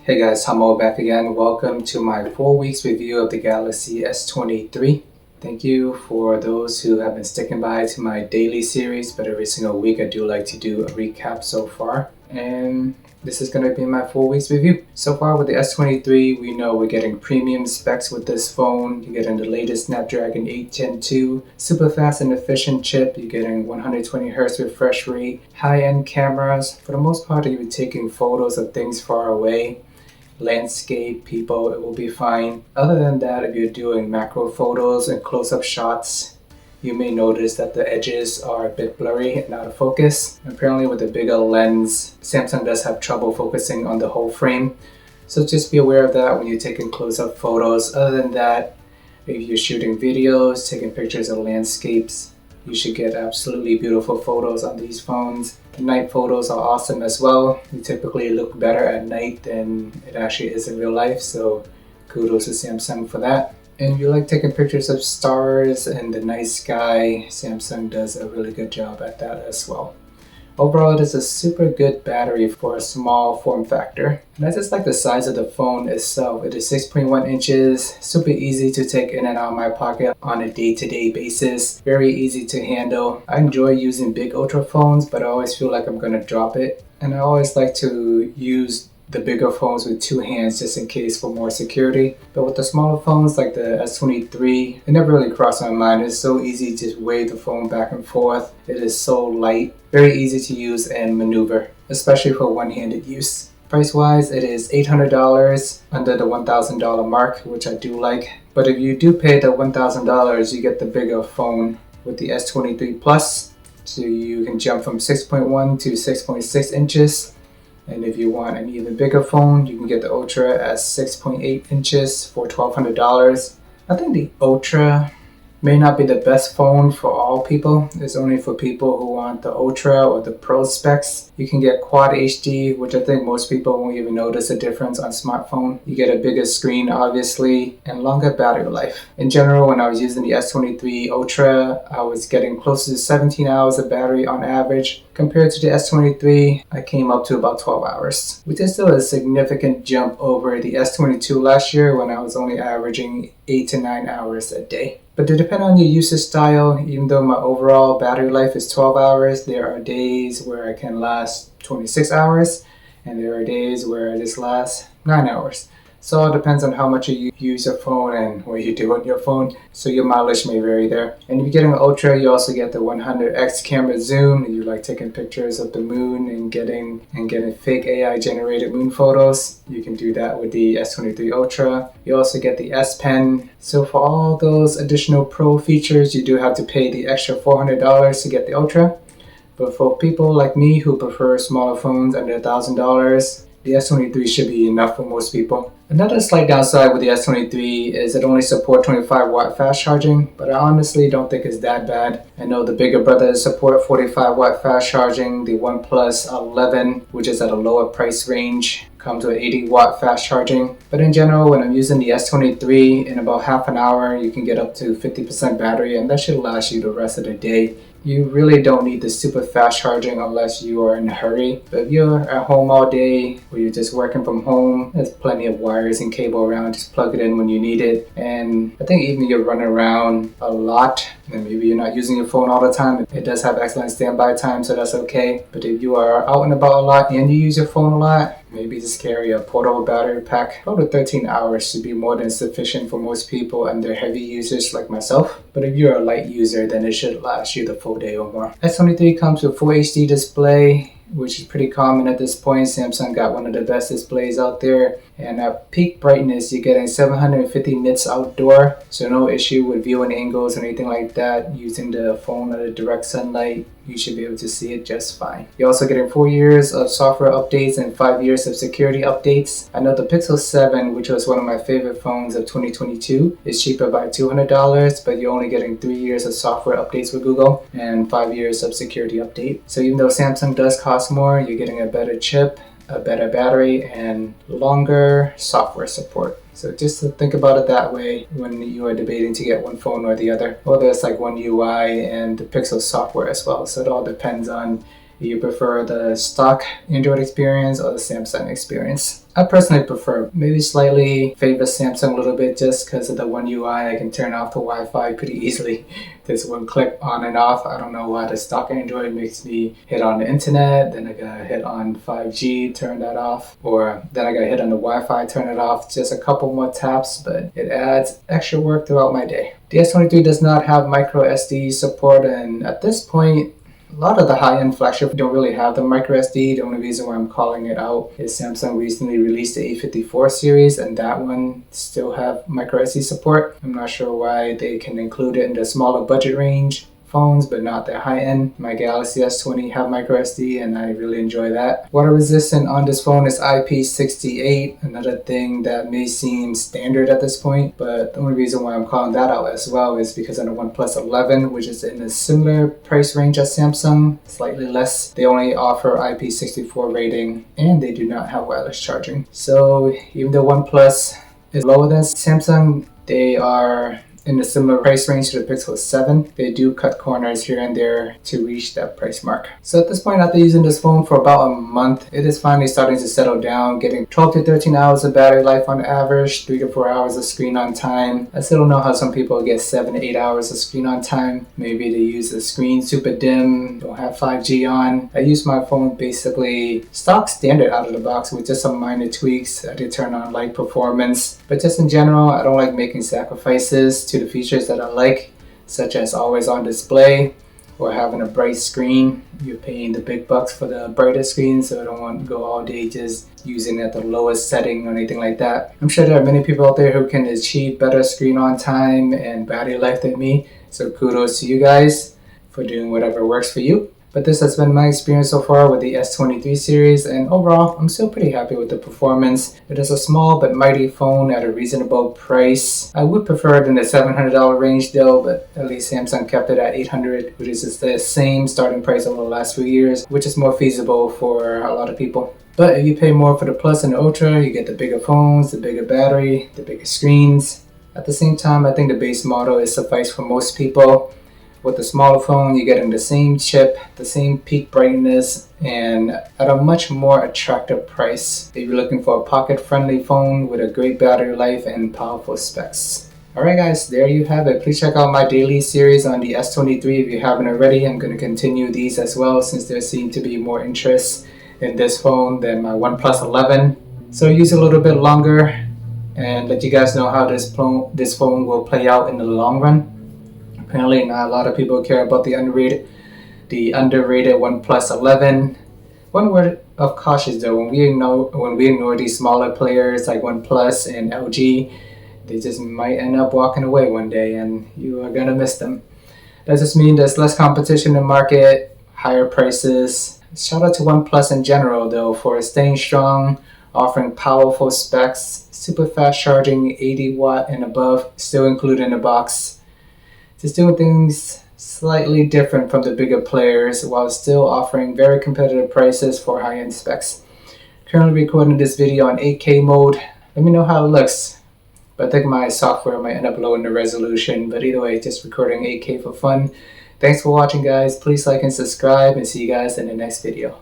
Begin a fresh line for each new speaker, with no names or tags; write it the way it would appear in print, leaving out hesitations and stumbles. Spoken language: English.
Hey guys, Hamo back again. Welcome to my 4 weeks review of the Galaxy S23. Thank you for those who have been sticking by to my daily series, but every single week I do like to do a recap so far. And this is going to be my 4 weeks review. So far with the S23, we know we're getting premium specs with this phone. You're getting the latest Snapdragon 8 Gen 2, super fast and efficient chip. You're getting 120Hz refresh rate, high-end cameras. For the most part, you're taking photos of things far away. Landscape, people, it will be fine. Other than that, if you're doing macro photos and close-up shots, you may notice that the edges are a bit blurry and out of focus. Apparently with a bigger lens, Samsung does have trouble focusing on the whole frame. So just be aware of that when you're taking close-up photos. Other than that, if you're shooting videos, taking pictures of landscapes, you should get absolutely beautiful photos on these phones. The night photos are awesome as well. You typically look better at night than it actually is in real life, so kudos to Samsung for that. And if you like taking pictures of stars and the night sky, Samsung does a really good job at that as well. Overall, it is a super good battery for a small form factor. And I just like the size of the phone itself. It is 6.1 inches, super easy to take in and out of my pocket on a day-to-day basis. Very easy to handle. I enjoy using big ultra phones, but I always feel like I'm gonna drop it. And I always like to use the bigger phones with two hands just in case for more security. But with the smaller phones like the S23, it never really crossed my mind. It's so easy to just wave the phone back and forth. It is so light, very easy to use and maneuver, especially for one-handed use. Price-wise, it is $800 under the $1,000 mark, which I do like. But if you do pay the $1,000, you get the bigger phone with the S23 Plus. So you can jump from 6.1 to 6.6 inches. And if you want an even bigger phone, you can get the Ultra at 6.8 inches for $1,200. I think the Ultra may not be the best phone for all people. It's only for people who want the Ultra or the Pro specs. You can get Quad HD, which I think most people won't even notice a difference on smartphone. You get a bigger screen, obviously, and longer battery life. In general, when I was using the S23 Ultra, I was getting close to 17 hours of battery on average. Compared to the S23, I came up to about 12 hours, which is still a significant jump over the S22 last year when I was only averaging 8 to 9 hours a day. But to depend on your usage style, even though my overall battery life is 12 hours, there are days where I can last 26 hours, and there are days where I just last 9 hours. So it depends on how much you use your phone and what you do on your phone. So your mileage may vary there. And if you're getting an Ultra, you also get the 100x camera zoom. If you like taking pictures of the moon and getting fake AI generated moon photos, you can do that with the S23 Ultra. You also get the S Pen. So for all those additional pro features, you do have to pay the extra $400 to get the Ultra. But for people like me who prefer smaller phones under $1,000, the S23 should be enough for most people. Another slight downside with the S23 is it only supports 25 watt fast charging, but I honestly don't think it's that bad. I know the bigger brothers support 45 watt fast charging. The OnePlus 11, which is at a lower price range, comes with 80 watt fast charging. But in general, when I'm using the S23, in about half an hour, you can get up to 50% battery, and that should last you the rest of the day. You really don't need the super fast charging unless you are in a hurry. But if you're at home all day or you're just working from home, there's plenty of wires and cable around. Just plug it in when you need it. And I think even if you're running around a lot and maybe you're not using your phone all the time, it does have excellent standby time, so that's okay. But if you are out and about a lot and you use your phone a lot, maybe just carry a portable battery pack. Probably 13 hours should be more than sufficient for most people and they're heavy users like myself. But if you're a light user, then it should last you the full day or more. S23 comes with Full HD display, which is pretty common at this point. Samsung got one of the best displays out there. And at peak brightness, you're getting 750 nits outdoor. So no issue with viewing angles or anything like that. Using the phone under direct sunlight, you should be able to see it just fine. You're also getting 4 years of software updates and 5 years of security updates. I know the Pixel 7, which was one of my favorite phones of 2022, is cheaper by $200, but you're only getting 3 years of software updates with Google and 5 years of security update. So even though Samsung does cost more, you're getting a better chip, a better battery, and longer software support. So just to think about it that way when you are debating to get one phone or the other. Or there's like one UI and the Pixel software as well. So it all depends on if you prefer the stock Android experience or the Samsung experience. I personally prefer, maybe slightly favor Samsung a little bit just because of the One UI. I can turn off the Wi-Fi pretty easily. Just one click on and off. I don't know why the stock Android makes me hit on the internet, then I gotta hit on 5G, turn that off, or then I gotta hit on the Wi-Fi, turn it off. Just a couple more taps, but it adds extra work throughout my day. The S23 does not have micro SD support, and at this point, a lot of the high-end flagships don't really have the micro SD. The only reason why I'm calling it out is Samsung recently released the A54 series, and that one still have micro SD support. I'm not sure why they can include it in the smaller budget range phones, but not the high-end. My Galaxy S20 have micro SD, and I really enjoy that. Water resistant on this phone is IP68, another thing that may seem standard at this point, but the only reason why I'm calling that out as well is because on the OnePlus 11, which is in a similar price range as Samsung, slightly less, they only offer IP64 rating, and they do not have wireless charging. So even though OnePlus is lower than Samsung, they are in a similar price range to the Pixel 7. They do cut corners here and there to reach that price mark. So at this point, after using this phone for about a month, it is finally starting to settle down, getting 12 to 13 hours of battery life on average, 3 to 4 hours of screen on time. I still don't know how some people get 7 to 8 hours of screen on time. Maybe they use the screen super dim, don't have 5G on. I use my phone basically stock standard out of the box with just some minor tweaks. I did turn on light performance, but just in general, I don't like making sacrifices to the features that I like, such as always on display or having a bright screen. You're paying the big bucks for the brighter screen, so I don't want to go all day just using it at the lowest setting or anything like that. I'm sure there are many people out there who can achieve better screen on time and battery life than me, so kudos to you guys for doing whatever works for you. But this has been my experience so far with the S23 series, and overall, I'm still pretty happy with the performance. It is a small but mighty phone at a reasonable price. I would prefer it in the $700 range though, but at least Samsung kept it at $800, which is the same starting price over the last few years, which is more feasible for a lot of people. But if you pay more for the Plus and the Ultra, you get the bigger phones, the bigger battery, the bigger screens. At the same time, I think the base model is suffice for most people. With the smaller phone, you're getting the same chip, the same peak brightness, and at a much more attractive price if you're looking for a pocket-friendly phone with a great battery life and powerful specs. Alright guys, there you have it. Please check out my daily series on the S23 if you haven't already. I'm going to continue these as well since there seems to be more interest in this phone than my OnePlus 11. So use it a little bit longer and let you guys know how this phone will play out in the long run. Apparently not a lot of people care about the underrated OnePlus 11. One word of caution though, when we ignore these smaller players like OnePlus and LG, they just might end up walking away one day and you are gonna miss them. That just means there's less competition in the market, higher prices. Shout out to OnePlus in general though for staying strong, offering powerful specs, super fast charging, 80 watt and above, still included in the box. Just doing things slightly different from the bigger players while still offering very competitive prices for high-end specs. Currently recording this video on 8K mode. Let me know how it looks. But I think my software might end up lowering the resolution. But either way, just recording 8K for fun. Thanks for watching guys. Please like and subscribe and see you guys in the next video.